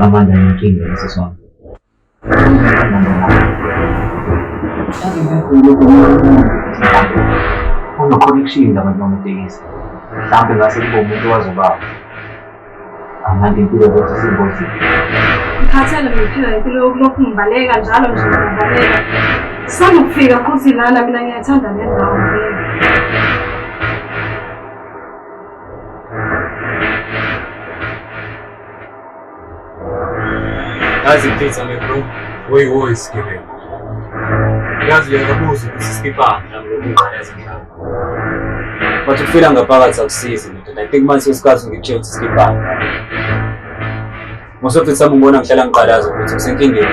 Amanda inkinga yesiswami. Yazi ngikhuluma uno-connection nabantu bamatekisi. Mhlawumbe ngase kube umuntu owazobaba. Amanda impilo zethu isengozini. Ngikhathele ngiphila impilo yokulokhu ngibaleka njalo nje ngibaleka. Sanokufika futhi lana mina ngiyathanda le ndawo leyo. Yazi mfethu ame bro, woyi Skibeng. Yazi uyakabuza ukuthi Skipani nami lokuqala ezimhlaba. Bathi ukufika ngaphakathi akusizi ndoda. I think manje isikhathi ngitshela ukuthi Skipani. Mosofethu sami ngibona ngihlala ngiqalaza ukuthi usenkingeni.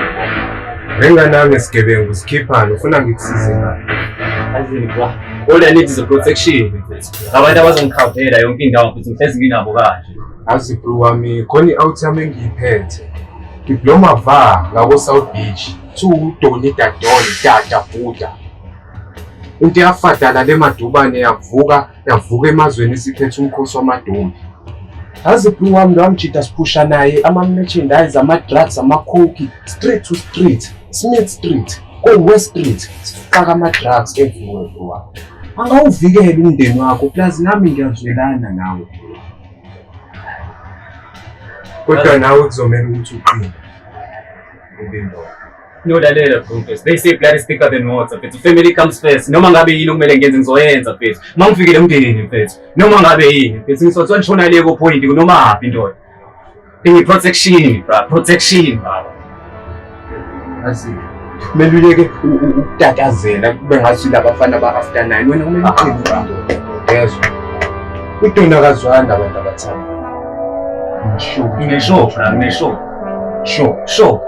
Ngenganami Skibeng uSkipani ufuna ngikusize ngani? Azini bro. All I need is a protection mfethu. Abantu abazongikhavela yonke indawo mfethu ngihlezi nginabo kanje. Azi bro wami khona i-out yami engiyiphethe. Diploma va ngako South Beach. 2 Doni Dadoni Dada Buddha. Into yafadala le madubane yavuka emazweni siphethe umkhosi wamadumbe. Azi bro wami lo amjita siphusha naye ama-merchandise ama-drugs ama-coke street to street, Smith Street, ko-West Street sifaka ama-drugs everywhere bro wami. Angawuvikela umndeni wakho plus nami ngiyazwelana nawe. Kodwa nawe kuzomela ukuthi uqine. Ubindo. Nolalela bro mfethu. They say blood is thicker than water mfethu. Family comes first. Noma ngabe yini okumele ngenze ngizoyenza mfethu. Mangifikile umndeni mfethu. Noma ngabe yini mfethu ngisothi wantshona le ko point noma hapi ndoda. Protection bro, protection baba. Azi meluleke ukutatazela kube ngathi labafana ba-after 9 wena kumele uqine bro. Yezwa. Udona kazwanda abantu abathanda. Ngisho. Sure.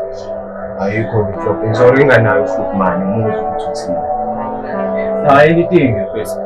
Ayikho ngiflope. Ngizoringa nayo futhi manje umuzwa ukuthi uthini. Hayi anything mfethu.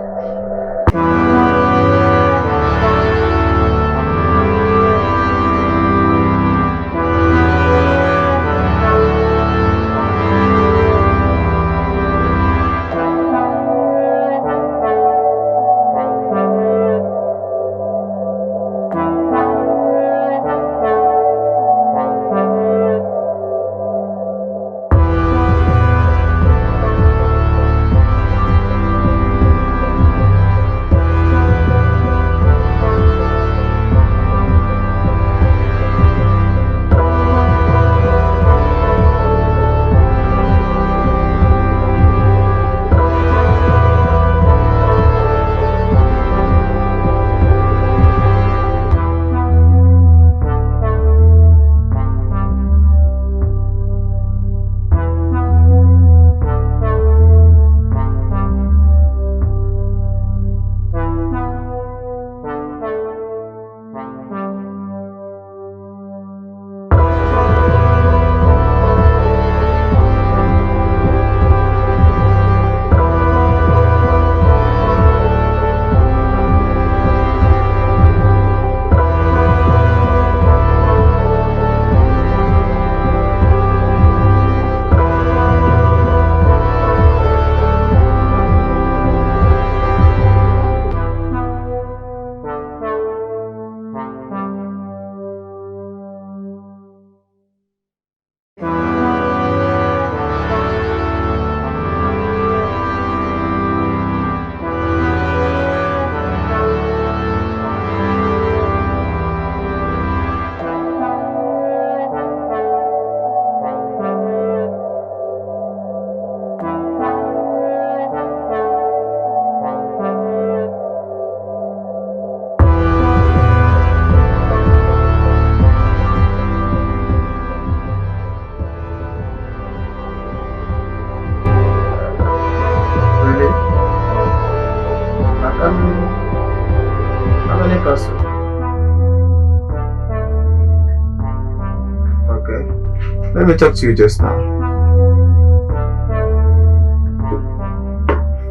Let me talk to you just now.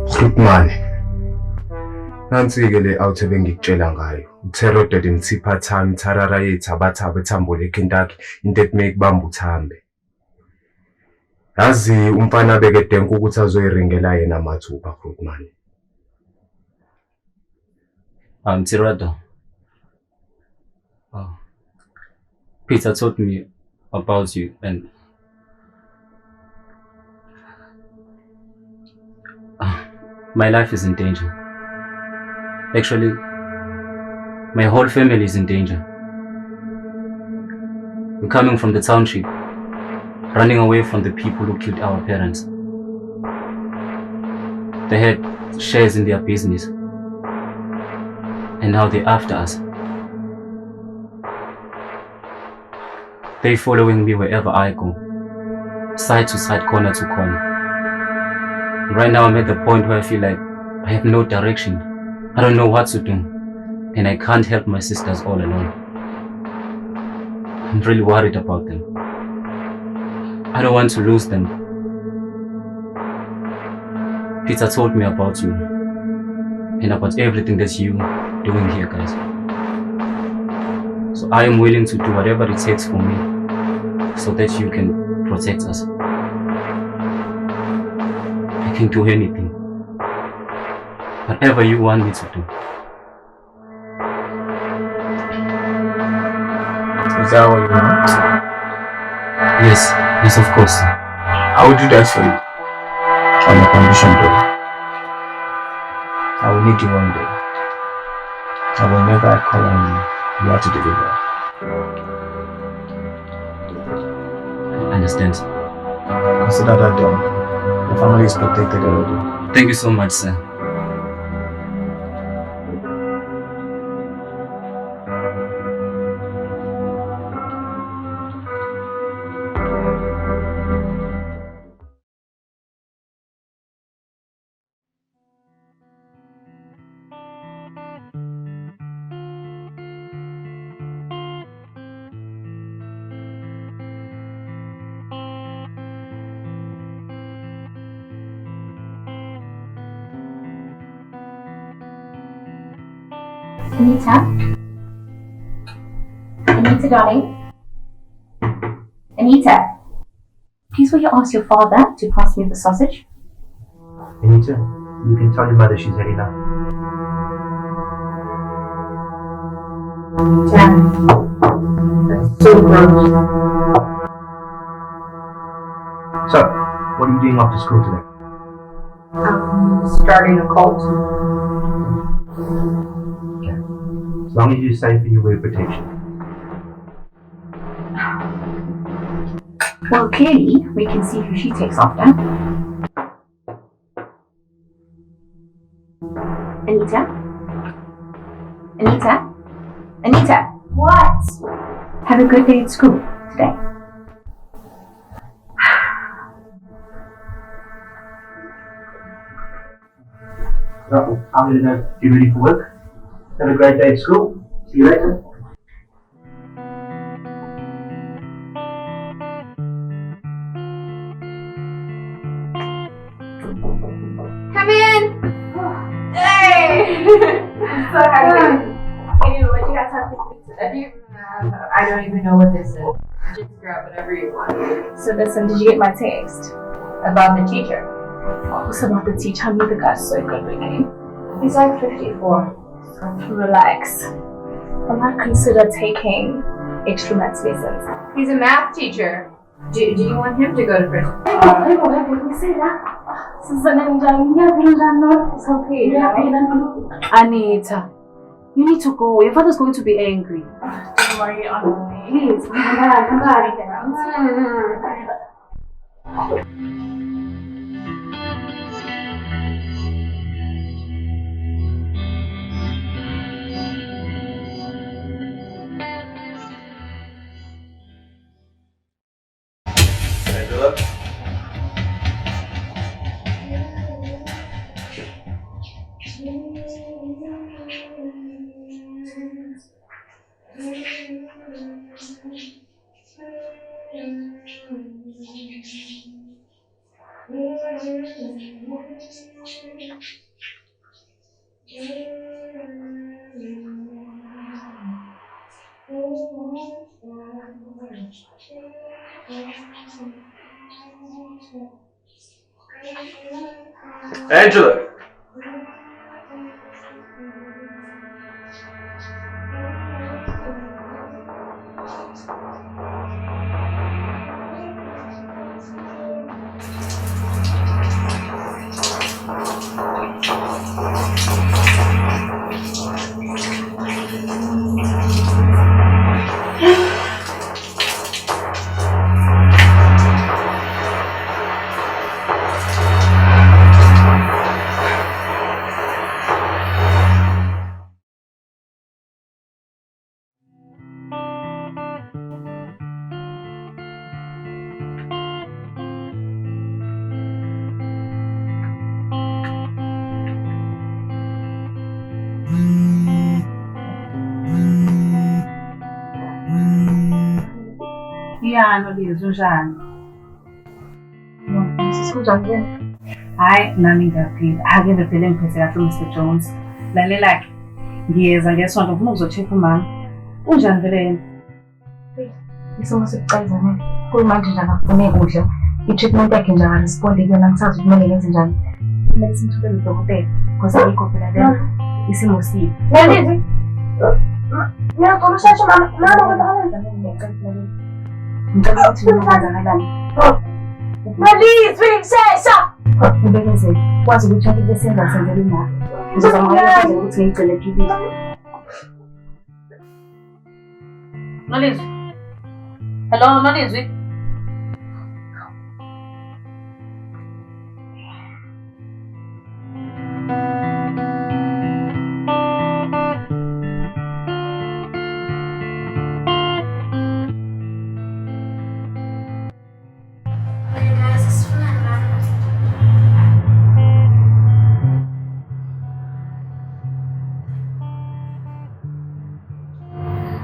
Khutmane. Nansi-ke le out ebengikutshela ngayo. Utheroded imthipha time, tharara yethu abathaba ethambo leKentucky, into ethi mekubamba uthambe. Yazi umfana bekedenka ukuthi azoyiringela yena mathupha Khutmane. Tirado. Peter told me about you, and my life is in danger. Actually, my whole family is in danger. We're coming from the township, running away from the people who killed our parents. They had shares in their business, and now they're after us. They're following me wherever I go, side to side, corner to corner. Right now I'm at the point where I feel like I have no direction. I don't know what to do, and I can't help my sisters all alone. I'm really worried about them. I don't want to lose them. Peter told me about you and about everything that you're doing here, guys. So I am willing to do whatever it takes for me so that you can protect us. I can do anything. Whatever you want me to do. Is that what you want? Yes, of course. I will do that for you. On a condition though. I will need you one day. And whenever I call on you, you have to deliver. I understand. Consider that done. The family is protected already. Thank you so much, sir. Anita? Anita, darling? Anita? Please will you ask your father to pass me the sausage? Anita, you can tell your mother she's had enough. Jan. That's so gross. So, what are you doing after school today? I'm starting a cult. As long as you're safe and you wear protection. Well, clearly, we can see who she takes after. Anita? Anita? Anita? What? Have a good day at school today. So, I'm going to go get ready for work. Have a great day at school. See you later. Come in! Hey! I'm so happy. Anyway, what you guys have to do today? I don't even know what this is. Just grab whatever you want. So listen, did you get my text? About the teacher. What's about the teacher? I mean, the guy's so good with him. He's like 54. Relax. I might consider taking extra maths lessons. He's a math teacher. Do you want him to go to prison? Anita, you need to go. Your father's going to be angry. Don't worry, on the way. Please, come back. Angela? Angela! Iyano lezi unjani? Sikunjani wena? Hayi nami ngiyaphila. Ake vele ngiphethe kahle Mr Jones. Lalela-ke. Ngiyeza ngesonto ngifuna ukuzocheck umama. Unjani vele yena? Isimo sekucayizana. Kuyimanje nje akafune kudla. I-treatment yakhe nje akarespondi kuyona ngisazi ukuthi kumele ngenze njani. Kumele simthumele udokotela because ayikho phela le isimo sibi. Ngiyabizi. Ngiyacela usheshe mama kwenzakalani? Ngicela ukuthi kwenzakalani. Ngiyabizi shesha. Ubekeze kwazi ukuthi wonke besenza senzele imali. Ngizozama ukuthi ngicele kibili. Nolizwi. Hello Nolizwi.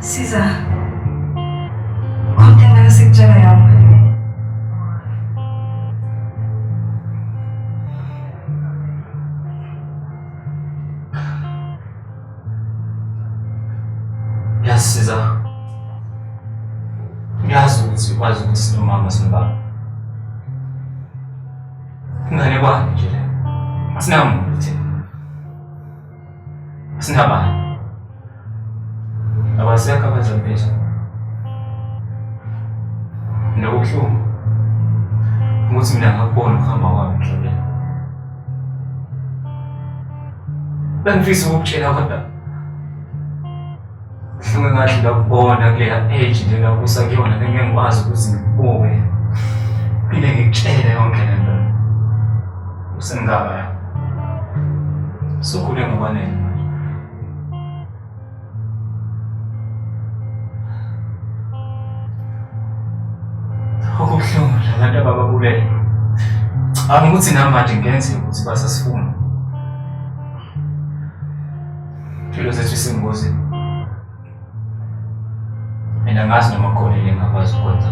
Siza, konten nasikutshela yona. Yasiza. Ngiyazi ukuthi ukwazi ukuthi sinomama sinobaba. Ingane kwani nje le? Asinamuntu thina. Asinabani. Abasekho abazophesha. Nokuhlungu. Ukuthi mina ngakubona ukuhamba kwami emhlabeni. Bengifisa ukukutshela kodwa kuhlungu ngathi ngakubona kuleya age njena kusakuyona ngeke ngikwazi ukuthi ngibuke. Phinde ngikutshele yonke le nto. Usengaba ya. Sokhule ngokwanele. Okuhlungu labantu abababulele. Angikuthi namanje ngenze ukuthi basasifuna. Impilo zethu isengozini. Mina ngazi noma khona yini engakwazi ukwenza.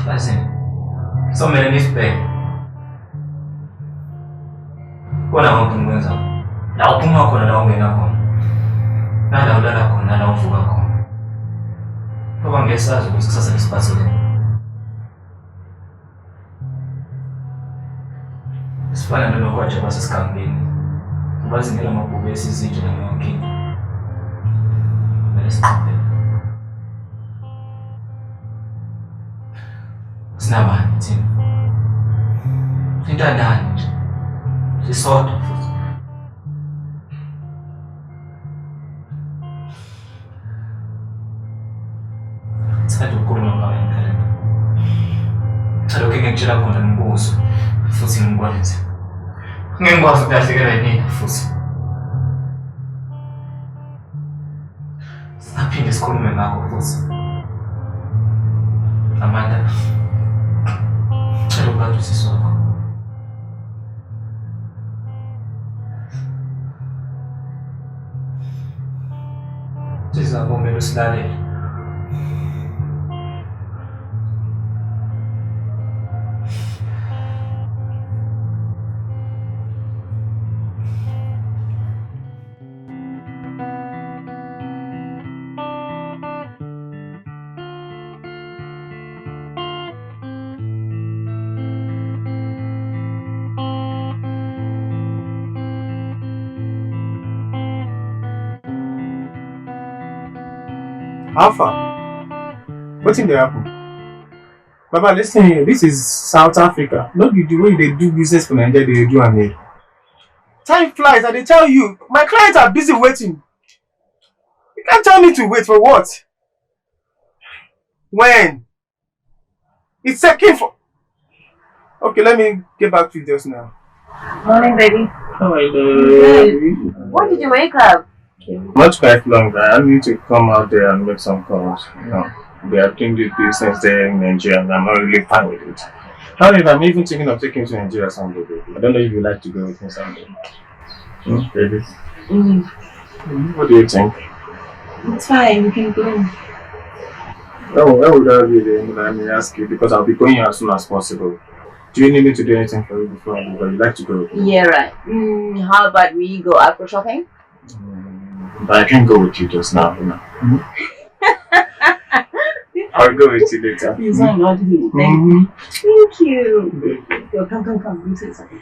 Bese somele nisibheke. Kona konke ngikwenza. La uphuma khona la ungena khona. Nala ulala khona, nala uvuka khona. Ngoba ngesazi ukuthi kusasa lesiphathele. Sifana nokwaje basesikambeni. Bazingela amabhuku esizinje namonke. Bese sinabani thina. Intandane nje. Sisodwa futhi. Sathi ukukhuluma ngawe ngempela. Salokho ngikutshela khona ngimbuzo futhi ngikwenze. Ngingikwazi ukulahlekelwa yini futhi. Saphinde sikhulume ngakho futhi. Amanda. Cela ukwazi sisodwa. Sizabonga usilalele. Alpha, what's in the happen? Baba, listen here. This is South Africa. Not the way they do business for Nigeria, they do and time flies, and they tell you, my clients are busy waiting. You can't tell me to wait for what? When? It's taking for. Okay, let me get back to you just now. Morning, baby. How are you? When did you wake up? Not quite long. I need to come out there and make some calls. You know, they are doing the business there in Nigeria, and I'm not really fine with it. However, I'm even thinking of taking you to Nigeria someday, baby. I don't know if you'd like to go with me someday. Baby? What do you think? It's fine, you can go. Oh, where would I be then? Let me ask you because I'll be going as soon as possible. Do you need me to do anything for you before I leave? Or you like to go? Yeah, right. How about we go apple shopping? But I can't go with you just now, you know. I'll go with you later. It's not not you. Thank you. Yo, come. You say something.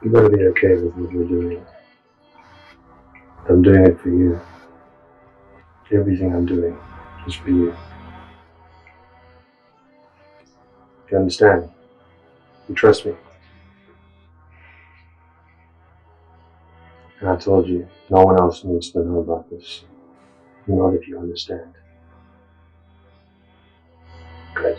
You gotta be okay with what you're doing. I'm doing it for you. Everything I'm doing is for you. You understand? You trust me? And I told you, no one else needs to know about this. Not if you understand. Good.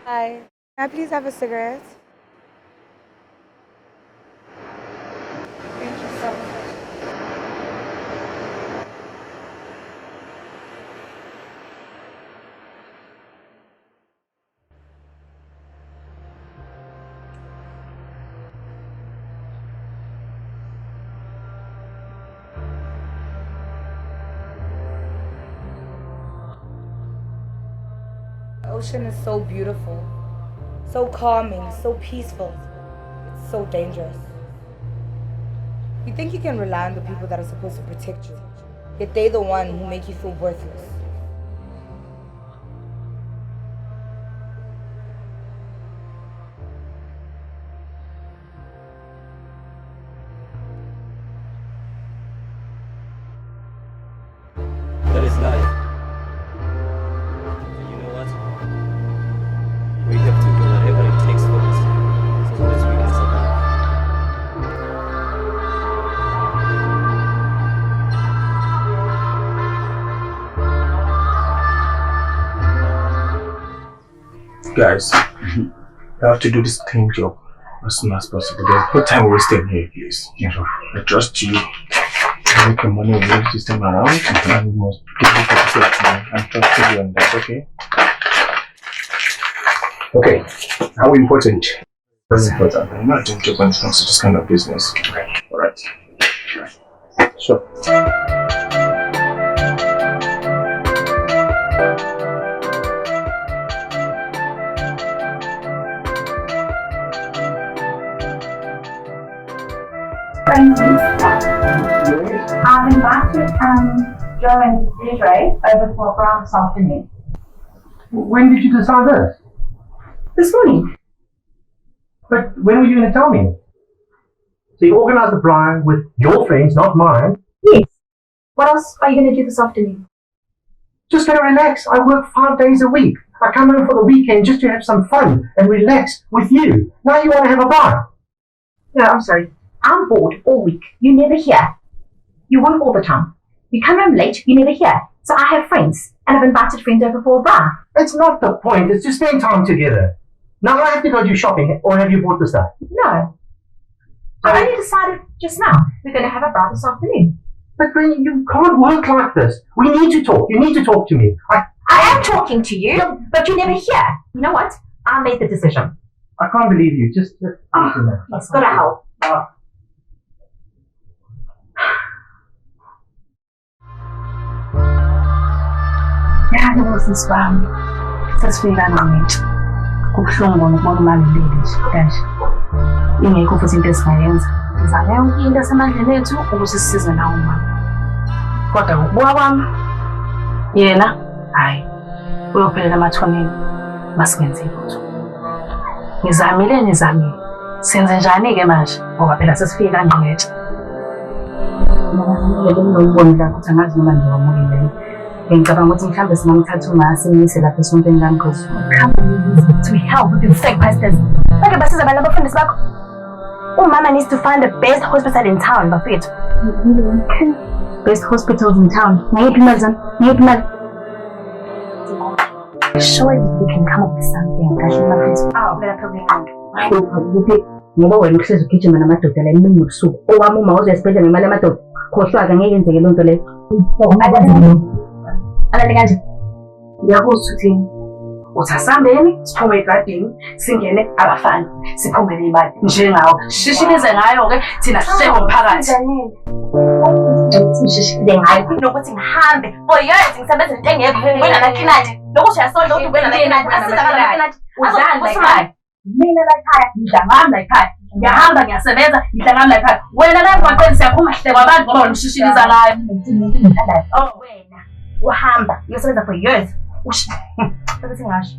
Hi. Can I please have a cigarette? Thank you so much. The ocean is so beautiful, so calming, so peaceful. It's so dangerous. You think you can rely on the people that are supposed to protect you, yet they're the one who make you feel worthless. That is life. And you know what? We have to do whatever it takes for us so that we can survive. Guys, you have to do this clean job as soon as possible. There's no time wasted here, please. I trust you. I make your money with this time around, and you must give me satisfaction. I'm trusting you on that, okay? Okay, how important? Very important. I'm not doing job when it comes to this kind of business. Alright. Sure. I've invited Joe and Desiree over for a brunch this afternoon. When did you decide this? This morning. But when were you going to tell me? So you organised the brine with your friends, not mine. Yes. What else are you going to do this afternoon? Just going to relax. I work 5 days a week. I come home for the weekend just to have some fun and relax with you. Now you want to have a bar. No, I'm sorry. I'm bored all week. You're never here. You work all the time. You come home late, you're never here. So I have friends, and I've invited friends over for a bar. That's not the point. It's to spend time together. Now I have to go do shopping, or have you bought the stuff? No. I only decided just now we're going to have a bar this afternoon. But Granny, you can't work like this. We need to talk. You need to talk to me. I am talking to you, but you're never here. You know what? I made the decision. I can't believe you. Just It's got to help. Sesifika nami kubuhlungu ngokubona umaluleki nje kanje ingekho futhi into esingayenza ngizame yonke into esemandleni ethu ukuthi sisize nawo mama kodwa ngokubuka kwami yena hayi uyophelela amathoneni masingenzi lutho ngizamile senze njani-ke manje ngoba phela sesifike kangqingetshe ngizamile ukuthi angazi noma ngiwamukile ngicabanga ukuthi mhlawumbe singamthatha umasimiyise lapha esontweni kaNkosi. To help with the fake pastors. Bake basiza abantu abafundisi bakho. Umama needs to find the best hospital in town, bafethu. Best hospitals in town. Ngayiphi imali zami? Sure we can come up with something kahle bafethu. Phela phela ngoba wena uhlezi ugijima namadoda la emini nobusuku owami uma uze esibhedlela ngemali yamadoda khohlwa-ke ngeke yenzeke loo nto leyo. Alale kanje. Ngiyakuzwa uthini? Uthi asihambeni siphume egradini singene abafana siphumele imali njengawo shishinize ngayo-ke thina sihleke umphakathi. Ngishishile ngayo nokuthi ngihambe for years ngisebenza into engekho wena lakinati lokuthi uyasonda ukuthi wena lakinati asizakala lakinati udlala ekhaya mina lakhaya ngidlangami lakhaya ngiyahamba ngiyasebenza ngidlangami lakhaya wena la emgwaqeni siyaphuma sihlekwa abantu ngoba wena ushishiniza ngayo. Oh wena uhamba uyosebenza for years ukuthi ngasho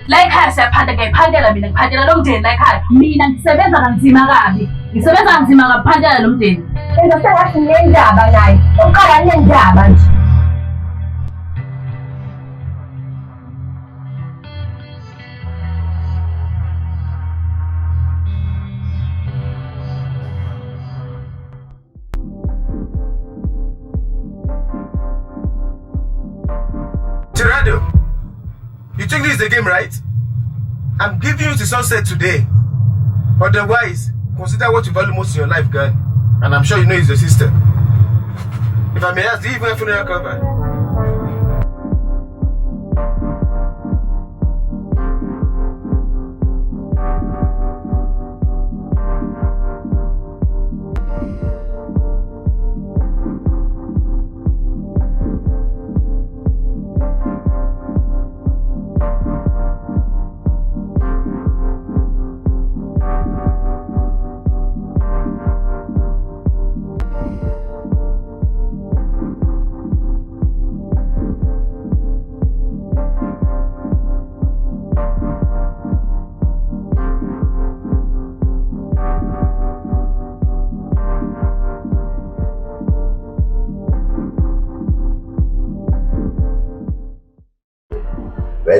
la ekhaya siyaphanda ngiyayiphandela mina ngiphandela lo mndeni la ekhaya mina ngisebenza kanzima kabi ngisebenza kanzima ngaphandela lo mndeni enza sengathi nendaba naye uqala nendaba nje. Gerardo, you think this is the game, right? I'm giving you to sunset today. Otherwise, consider what you value most in your life, girl. And I'm sure you know it's your sister. If I may ask, do you even have funeral cover?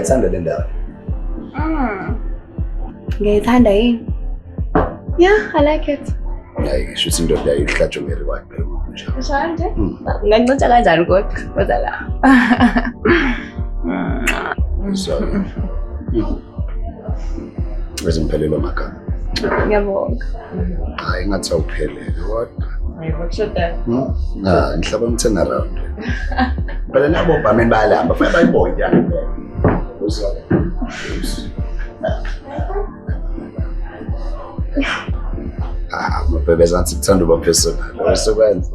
uyayithanda le ndawo? Ngiyayithanda yini? Yeah, I like it. Hayi, shuthi indoda ayihlatshwe nge-reward njalo. Shanje? Ungancintsha kanjani kodwa? Kodwa la. So. Ezimphelelo magama. Ngiyabonga. Hayi ngathi awuphelele kodwa. Ngiyabonga. Ngihlaba umthena around. Phela nabo bameni bayalamba, fanele bayibonde uzala. Mabhebeza ngathi kuthanda uba personal. Awusokwenza.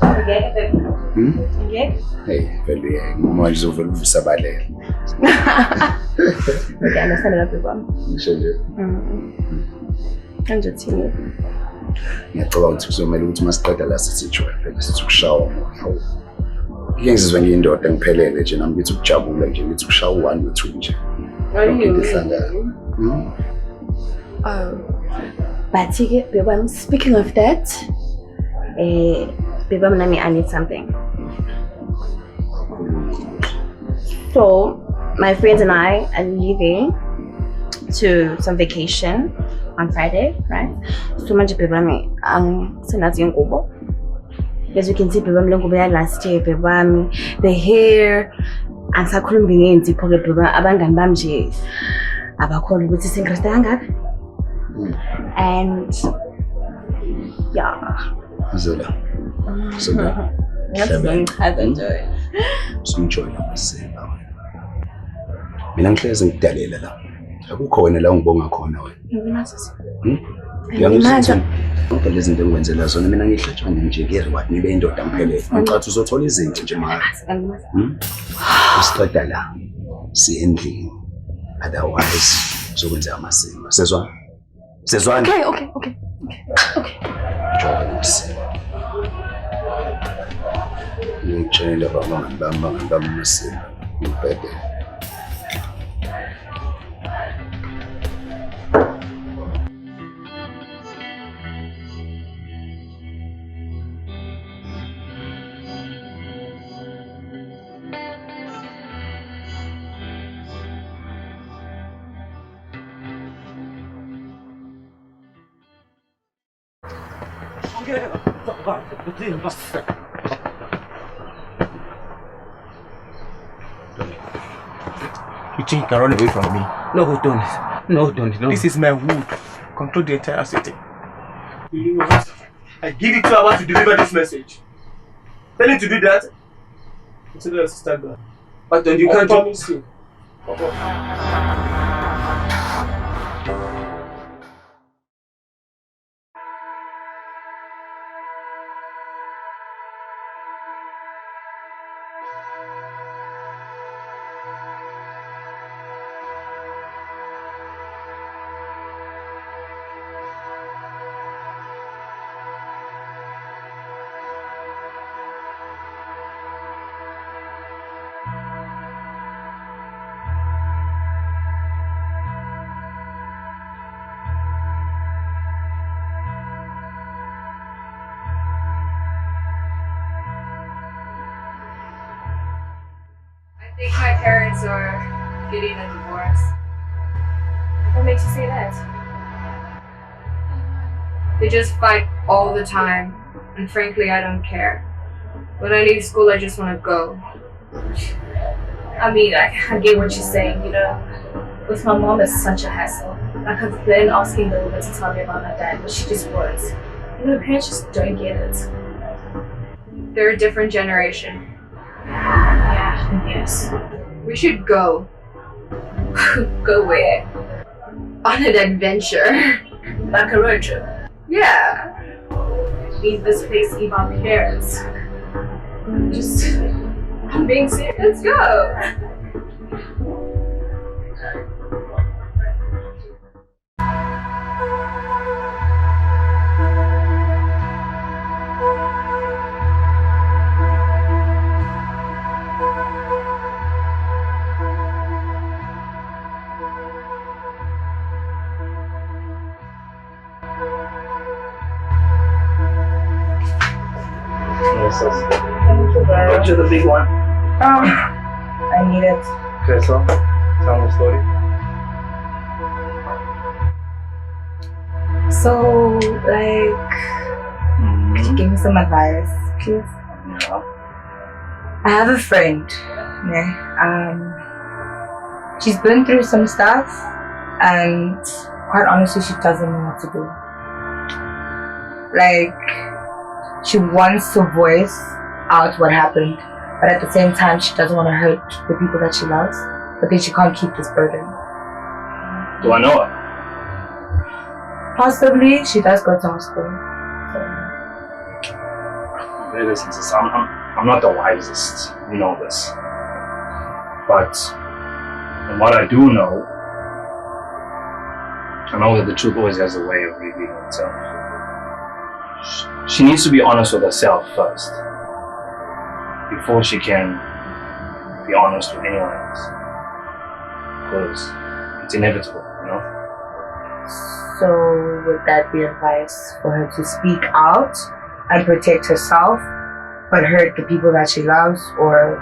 Ngeke. Ngeke. Hey, vele manje uzovela uvisa abalele. Understand lapho kwami. Ngisho nje. Kanje thini? Ngiyacabanga ukuthi kuzomela ukuthi masiqeda la sithijwe phela sithi ukushawa hawu. Ngeke ngizizwe ngiyindoda ngiphelele nje nami ngithi ukujabula nje ngithi ukushawa u1 no2 nje. But Bebam, speaking of that, Bebam Nami, I need something. So my friends and I are leaving to some vacation on Friday, right? So much Bebami, as you can see, Bebam last year, Bebami, the hair, and Sakulumbi, Abangam Bamji, Abakol, which is in Kristanga. And yeah. Zola. Zola. I've enjoyed. Enjoy myself. Mina ngihlezi ngidalela la. Akukho wena la ungibonga khona wena. Ngiyangizwa. Konke lezi zinto engikwenzela zona mina ngihlatshwa nje nge-reward ngibe indoda ngiphelele. Ngicathi uzothola izinto nje manje. Usiqeda la. Siendlini. Otherwise uzokwenza amasimo. Sezwana? Sezwana? Okay. Enjoy yourself. Ngitshela bama amasimo. Ngibhede. You think you can run away from me? No, don't. This is my wood. Control the entire city. I give it to Awa to deliver this message. Tell him to do that. Consider your sister gone. But then you can't do it. I think my parents are getting a divorce. What makes you say that? They just fight all the time, and frankly, I don't care. When I leave school, I just want to go. I mean, I get what you're saying, you know. With my mom, it's such a hassle. I could plan asking the woman to tell me about my dad, but she just won't. You know, parents just don't get it. They're a different generation. Yeah, yes. We should go. Go where? On an adventure. Like a road trip? Yeah. Leave this place, leave our parents. I'm being serious. Let's go. Got you the big one. I need it. Okay, so tell me the story. So, like, could you give me some advice, please? Yeah. I have a friend. Yeah. She's been through some stuff, and quite honestly, she doesn't know what to do. Like, she wants to voice out what happened, but at the same time, she doesn't want to hurt the people that she loves. But then she can't keep this burden. Do I know her? Possibly, she does go to hospital. Hey, listen, sis, I'm not the wisest, you know this. But from what I do know, I know that the truth always has a way of revealing itself. She needs to be honest with herself first, before she can be honest with anyone else. Because it's inevitable, you know? So would that be advice for her to speak out and protect herself, but hurt the people that she loves, or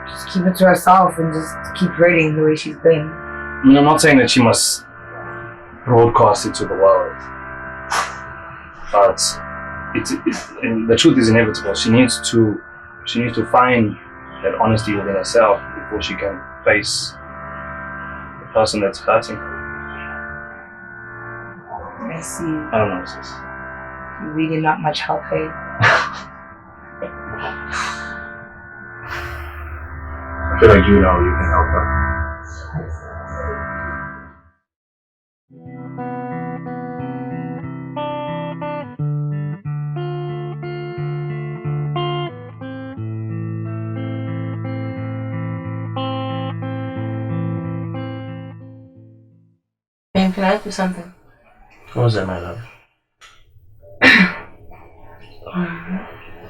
just keep it to herself and just keep hurting the way she's been? I mean, I'm not saying that she must broadcast it to the world, but and the truth is inevitable. She needs to find that honesty within herself before she can face the person that's hurting her. I see. I don't know, sis. Really not much help, eh? I feel like you know you can help her. Babe, can I ask you something? What was that, my love?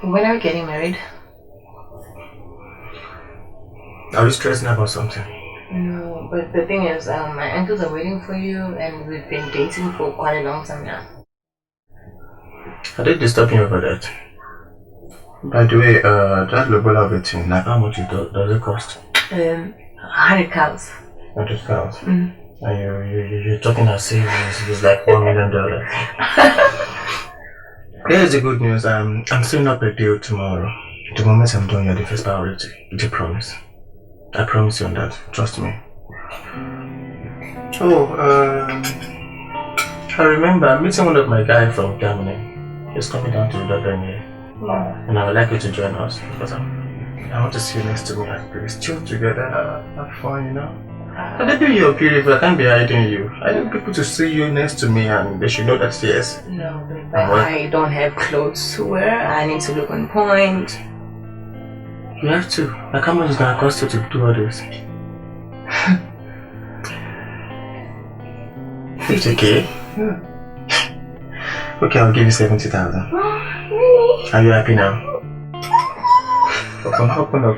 When are we getting married? Are you stressing about something? No, but the thing is, my uncles are waiting for you, and we've been dating for quite a long time now. I did disturb you over that. By the way, that Lobola vetting, like how much does it cost? 100 cows. 100 cows. Mm. And you're talking as if it's like $1 million. Here's the good news. I'm setting up a deal tomorrow. The moment I'm done, you're the first priority. It's a promise. I promise you on that. Trust me. Oh, I remember I'm meeting one of my guys from Germany. He's coming down to the Dublin here. And I would like you to join us because I want to see you next to me and please chill together, have fun, you know. And then you're beautiful, I can't be hiding you. I want people to see you next to me and they should know that yes. No, but I don't have clothes to wear. I need to look on point. You have to. Like how much is gonna cost you to do all this? 50K? Okay, I'll give you 70,000. Really? Are you happy now? Open.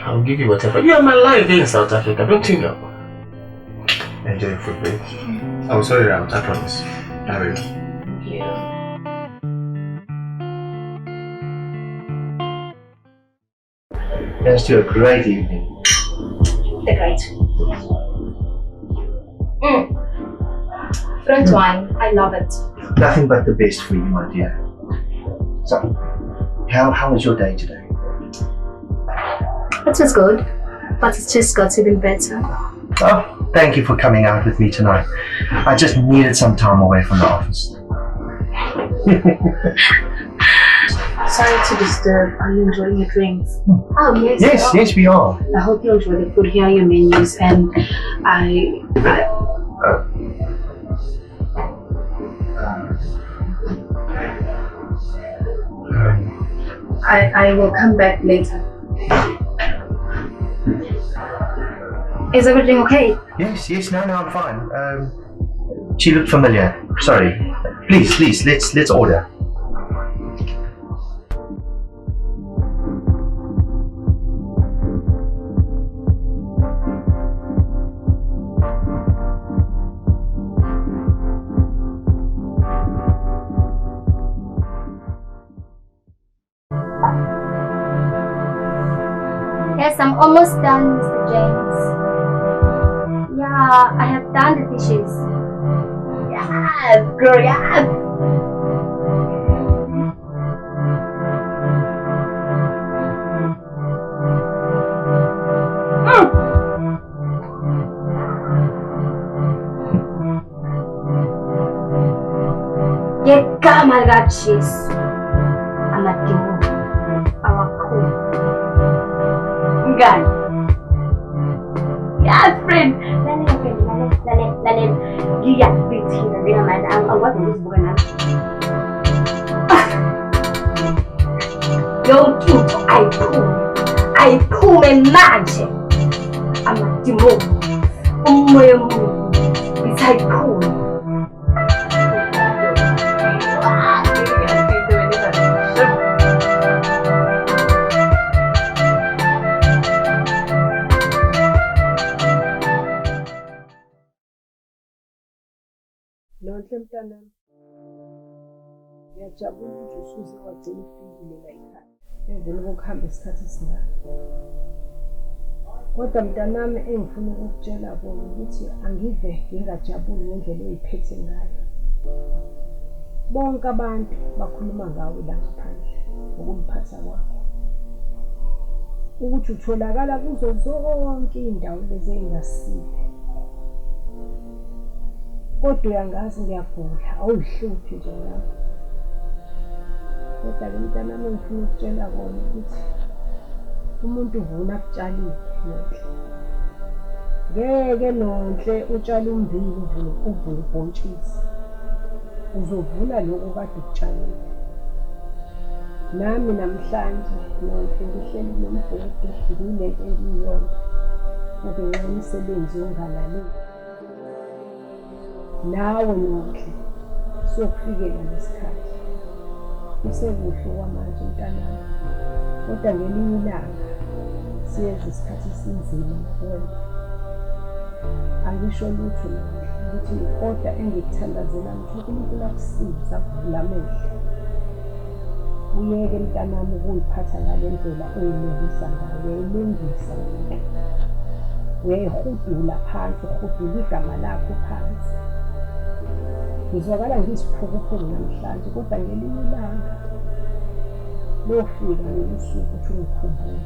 I'll give you whatever. You are my life here in South Africa, don't you know? Enjoy your food, babe. Oh, sorry, I promise. I will. Thank you. Let's do a great evening. Great. French wine, I love it. Nothing but the best for you, my dear. So, how was your day today? It was good, but it just got even better. Oh, thank you for coming out with me tonight. I just needed some time away from the office. Sorry to disturb. Are you enjoying your drinks? Oh, yes. Yes, we are. I hope you enjoy the food. Here are your menus, and I will come back later. Is everything okay? Yes, no, I'm fine. She looked familiar. Sorry. Please, let's order. Yes, I'm almost done, Mr. James. Yeah, I have done the dishes. Yes, girl, yes. Ngegama likaJesu, amadimoni awakhulu. Mngani. Yes, friend. Lalela. Ngiyakubethina njengamanje angikwazi ukuzibuka nami. Yonke ayiphume manje. Amadimoni, umoya omubi, isayiphume. Nonhle mntanami, ngiyajabula ukuthi usuze wagcina ufikile la ekhaya emveni kokuhamba isikhathi esingaka. Kodwa mntanami engifuna ukukutshela kona ukuthi angive ngingajabuli ngendlela oyiphethe ngayo. Bonke abantu bakhuluma ngawe la ngaphandle ngokumphatha kwakho, ukuthi utholakala kuzo zonke iy'ndawo lezi ey'ngasile. Kodwa uyangazi ngiyagula, awuyihluphi nje lapho. Kodwa-ke mntanami engifuna ukutshela kona ukuthi umuntu uvuna akutshalile Nonhle. Ngeke Nonhle utshale ummbila uvune ubhontshisi. Uzovuna lokhu kade ukutshalile. Nami namhlanje Nonhle ngihleli nombhede ngilento engiyiyona ukunxa umsebenzi ongalaleli. Nawe Nonhle sokufikela lesikhathi usekuhle kwamanje mntanami, kodwa ngelinye ilanga siyeza isikhathi esinzima kuwena. Angisho lutho Nonhle ukuthi kodwa engikuthandazela ukuthi uNkulunkulu akusiza akuvula amehlo. Uyeke mntanami ukuyiphatha ngale ndlela oyilungisa ngayo, uyayilungisa uyayihudula phansi, uhudula igama lakho phansi. Ngizwakala ngiyisiphukuphuku namhlanje, kodwa ngelinye ilanga lofika lolu suku ukuthi ungikhumbule.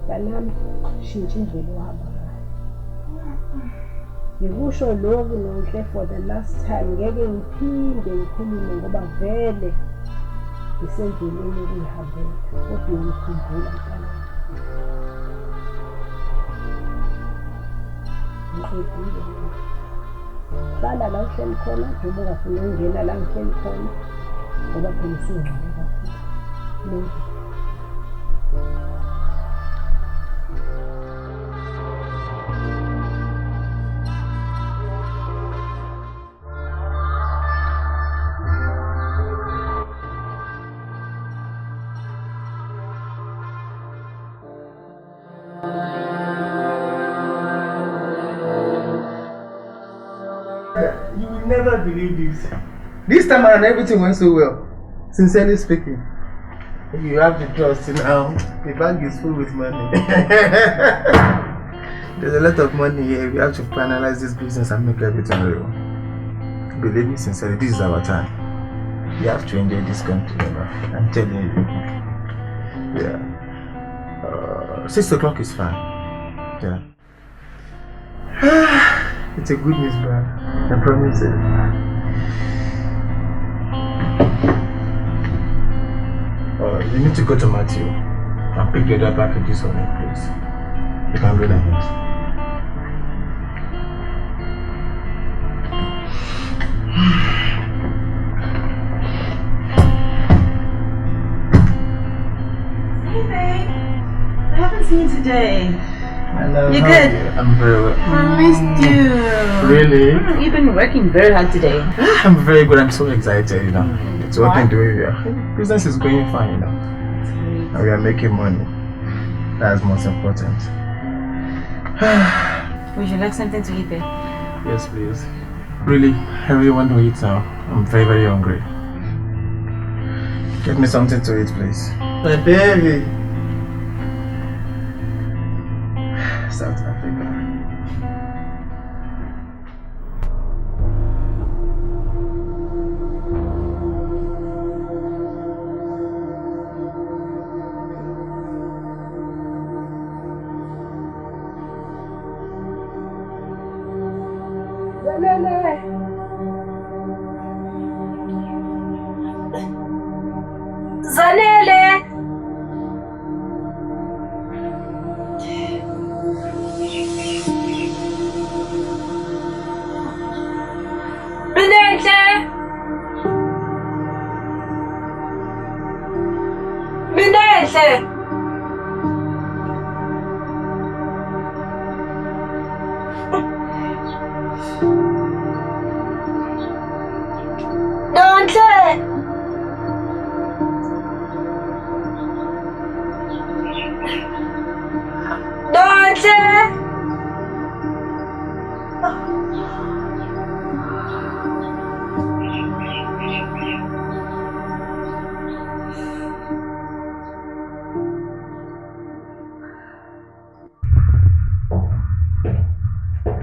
Mntanami, shintsha indlela ohamba ngayo. Ngikusho lokhu Nonhle for the last time, ngeke ngiphinde ngikhulume ngoba vele ngisendleleni ukuyihambela, kodwa ngikhumbula mntanami. Ngiqedile Nonhle. Hlala la uhleli khona, njengoba ungafuni ukungena la ngihleli khona, ngoba phela usungcwele kakhulu. You will never believe this. This time around, everything went so well. Sincerely speaking, you have to trust now. The bag is full with money. There's a lot of money here. We have to finalize this business and make everything real. Believe me, sincerely, this is our time. You have to enjoy this country, I'm telling you. Yeah. 6 o'clock is fine. Yeah. It's a good news, bro. I promise it. You need to go to Matthew and pick your other packages on your place. You can go there next. Hey, babe. I haven't seen you today. Hello. You good? I'm very well. I missed you. Really? You've been working very hard today. I'm very good. I'm so excited, you know. It's working the way we are. Business is going fine, you know. And we are making money. That's most important. Would you like something to eat there? Yes, please. Really, I really want to eat now. I'm very, very hungry. Get me something to eat, please. My baby. South Africa. Zanele! Binenhle! Binenhle! Donhle! Donhle!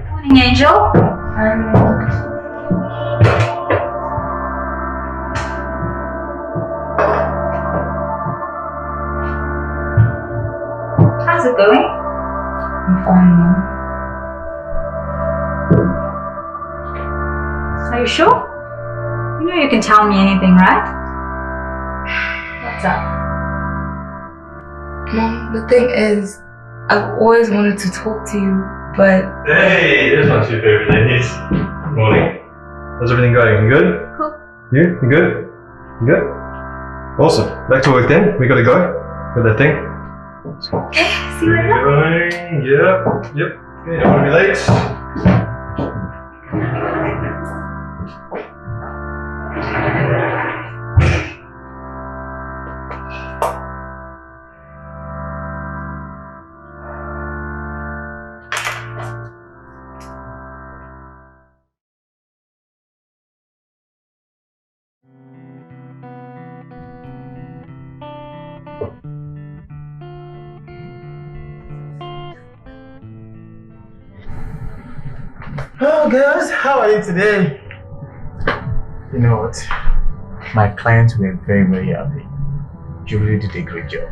Morning, Angel. How's it going? I'm fine, Mom. Are you sure? You know you can tell me anything, right? What's up? Mom, the thing is, I've always wanted to talk to you, but... Hey, there's my two favorite ladies. Good morning. How's everything going? You good? Cool. You? You good? You good? Awesome. Back to work then. We gotta go. Got that thing. Okay, see you later. Yep. Okay, don't wanna be late. Oh, girls, how are you today? You know what? My clients were very, very happy. You really did a great job.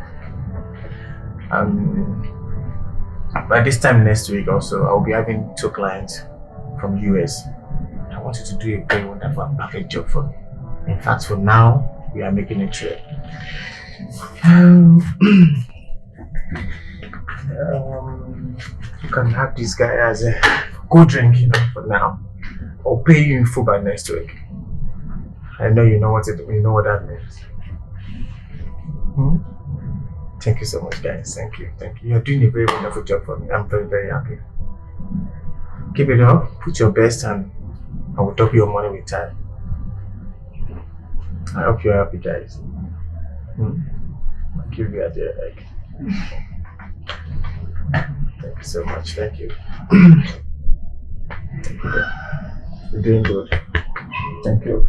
By this time next week also, I'll be having 2 clients from US. I want you to do a very wonderful and perfect job for me. In fact, for now, we are making a trade. You can have this guy as a good drink, you know, for now. I'll pay you in full by next week. I know you know what that means. Thank you so much, guys. Thank you. You're doing a very wonderful job for me. I'm very, very happy. Keep it up. Put your best, and I will double your money with time. I hope you're happy, guys. I'll give you a day, like. Thank you so much. Thank you. You're doing good. Thank you.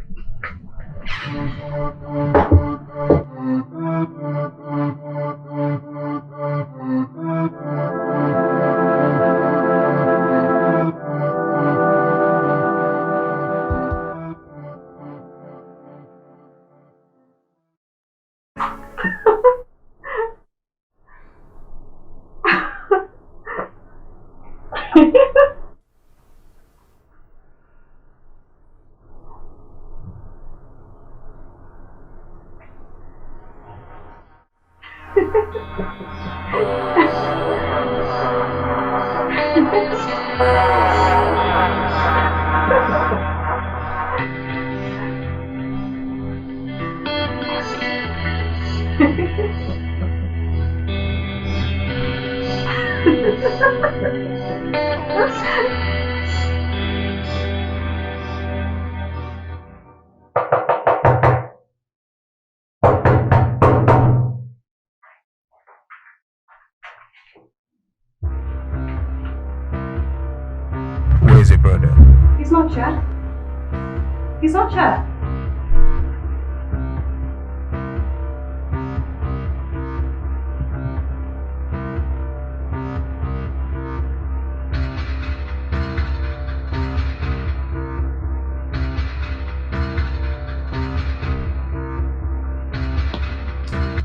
Where is your brother? He's not here. He's not here.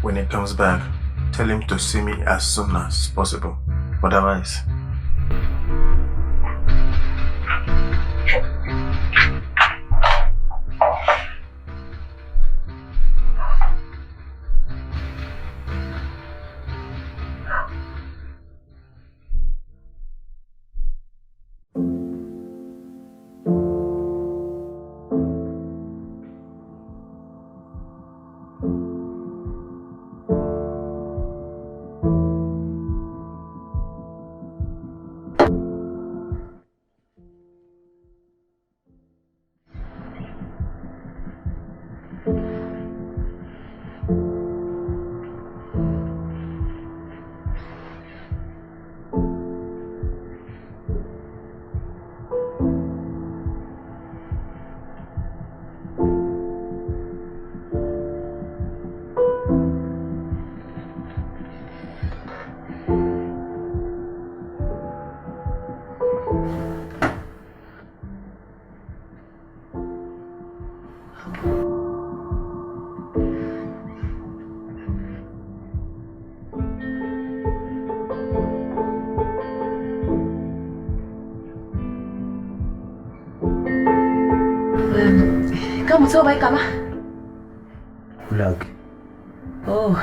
When he comes back, tell him to see me as soon as possible. Otherwise... Kamu tahu baik kama? Ulag. Oh.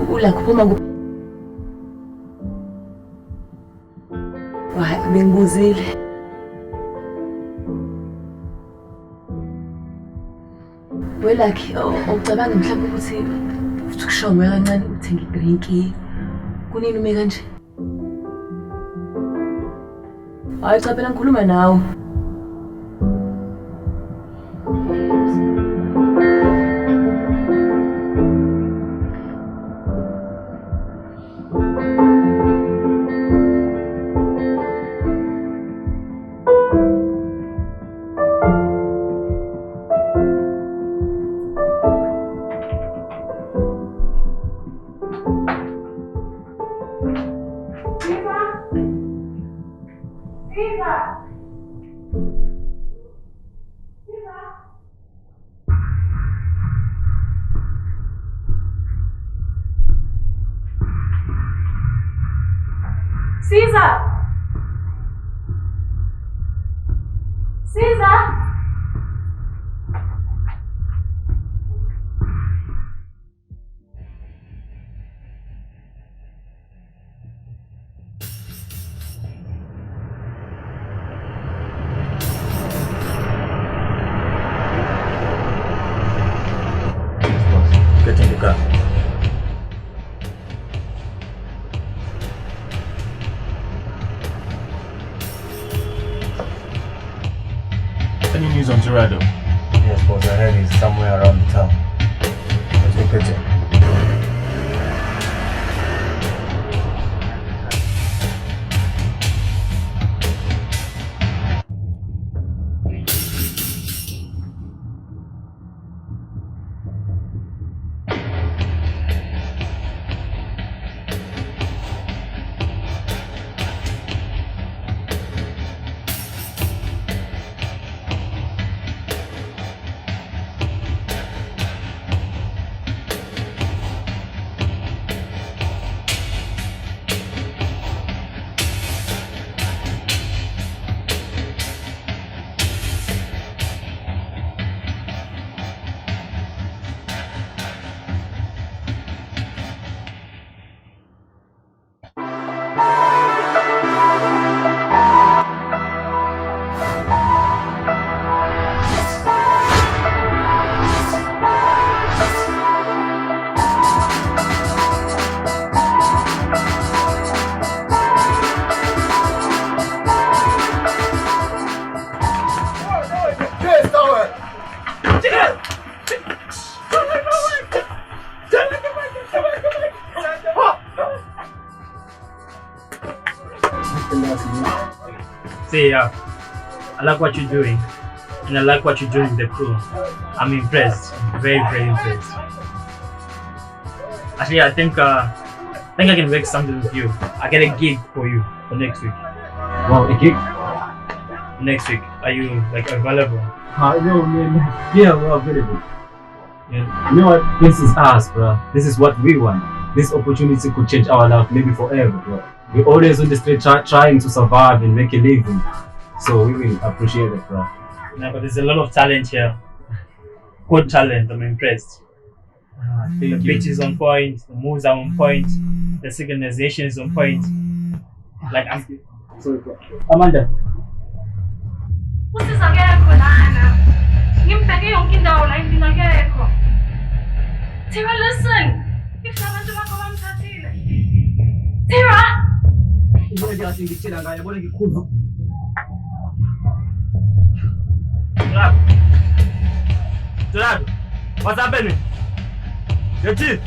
Ulag phuma ku. Wah, bengibuzile. Welakhi ucabanga mhlawumbe ukuthi ukushowe kancane uthenga idrinki. Kunini ume kanje? Hayi cha phela ngikhuluma nawe. Caesar! Caesar! Get in the car. Any news on Tirado? Yes, boss. I heard he's somewhere around the town. Let's go catch him. Say, I like what you're doing, and I like what you're doing with the crew. I'm impressed, very, very impressed. Actually, I think I can make something with you. I get a gig for you for next week. Wow, a gig? Next week, are you like available? No, man. Yeah, we're available. Yeah. You know what? This is us, bro. This is what we want. This opportunity could change our life maybe forever, bro. We're always on the street trying to survive and make a living. So we will appreciate it, bro. Yeah, but there's a lot of talent here. Good talent, I'm impressed. The pitch is on point, the moves are on point, the synchronization is on point. Like I'm sorry, bro. Amanda. Usizakekho lana. Ngimbheke yonke indawo la ngingakekho. Tira, listen. If abantu bakho bamthathile. Tira. Ubone nje ngitshela ngaye, ubone ngikhulu. Gerard, what's happening? Your chief.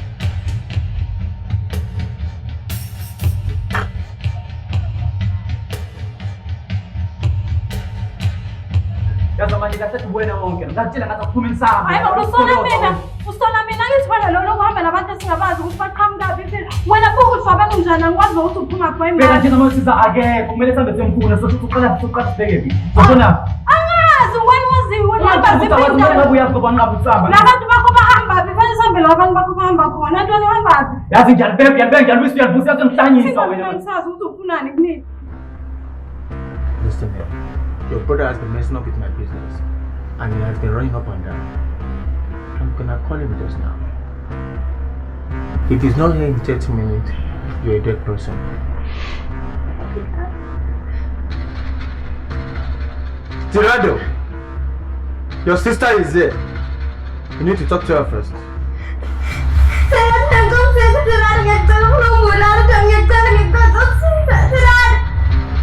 Yaza manje kahle kubona wonke. Ngakutshela ngathi akuphuma insamo. Hayi baba usona mina ngithwala lo kuhamba nabantu esingabazi ukuthi baqhamuka phi. Wena buku ufabanga njani angikwazi ukuthi uphuma phi Phela imali. nje noma siza akekho kumele sambe semfuna sokuqala sibheke phi. Ubona? Angazi wena waziwe Uyazi ngabe uyazoba ngabe usamba. Nabantu bakho bahamba phi fanele sambe labantu bakho bahamba khona. Ntwana uhamba phi? Yazi njalo baby njalo uyavusa yasemhlanyisa wena. Ngisazi ukuthi ufunani kimi. Listen here. Your brother has been messing up with my business. And he has been running up and down. I'm gonna call him just now. If he's not here in 30 minutes, you're a dead person. Tirado, your sister is there. You need to talk to her first.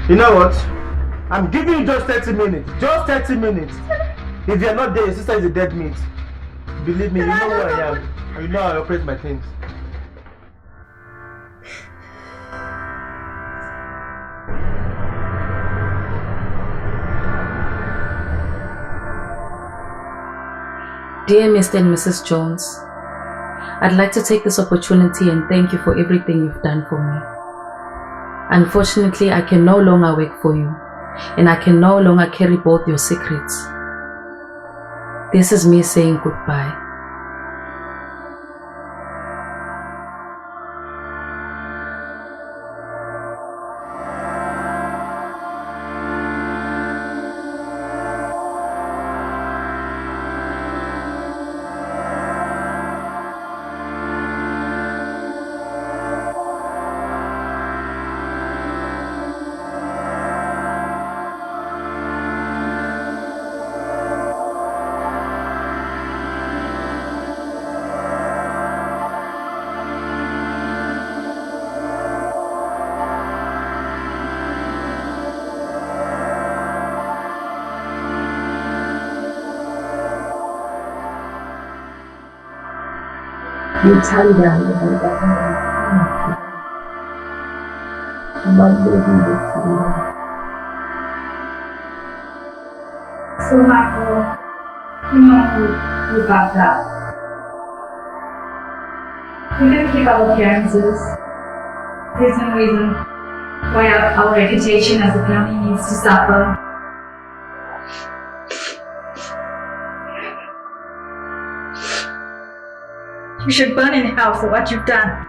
You know what? I'm giving you just 30 minutes. Just 30 minutes. If you're not there, your sister is a dead meat. Believe me, you know who I am. And you know how I operate my things. Dear Mr. and Mrs. Jones, I'd like to take this opportunity and thank you for everything you've done for me. Unfortunately, I can no longer work for you, and I can no longer carry both your secrets. This is me saying goodbye. ngithanda kubalulekile kimi. So Michael, you know we got that. We're gonna keep our appearances. There's no reason why our reputation as a family needs to suffer. You should burn in hell for what you've done.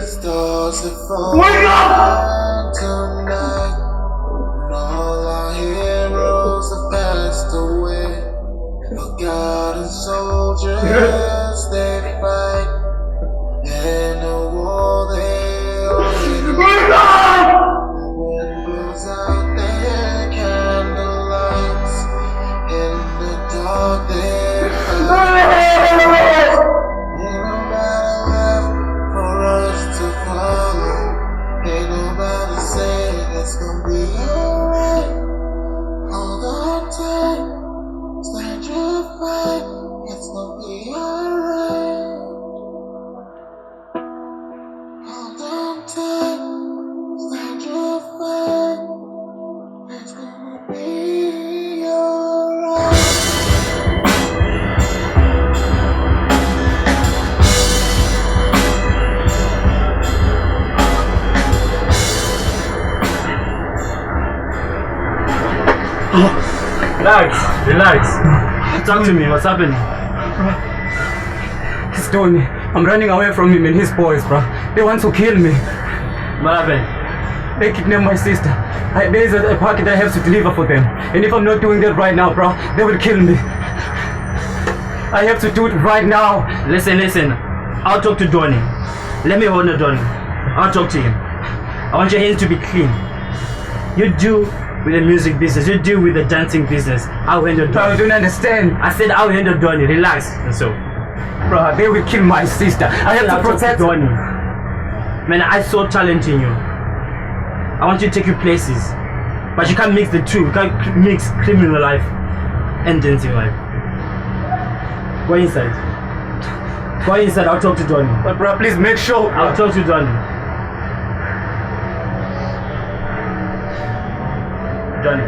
Stars that fall tonight, and all our heroes have passed away. Forgotten soldiers, they fight in a war they already fight. The wind blows out their candlelights, in the dark they fight. It's gonna be alright. Hold on tight, stand your fight. It's gonna be alright. Hold on tight, stand your fight. It's gonna be alright. Relax. Talk to me. What's happening? It's Tony. I'm running away from him and his boys, bro. They want to kill me. What happened? They kidnapped my sister. There's a packet I have to deliver for them. And if I'm not doing that right now, bro, they will kill me. I have to do it right now. Listen. I'll talk to Donnie. Let me hold Donnie. I'll talk to him. I want your hands to be clean. You do with the music business, you deal with the dancing business. I'll handle Donnie. I don't understand. I said I'll handle Donnie. Relax. And so, bro, they will kill my sister. I have to protect Donnie. Man, I saw talent in you. I want you to take you places, but you can't mix the two. You can't mix criminal life and dancing life. Go inside. I'll talk to Donnie. But bro, please make sure. I'll talk to Donnie. Johnny.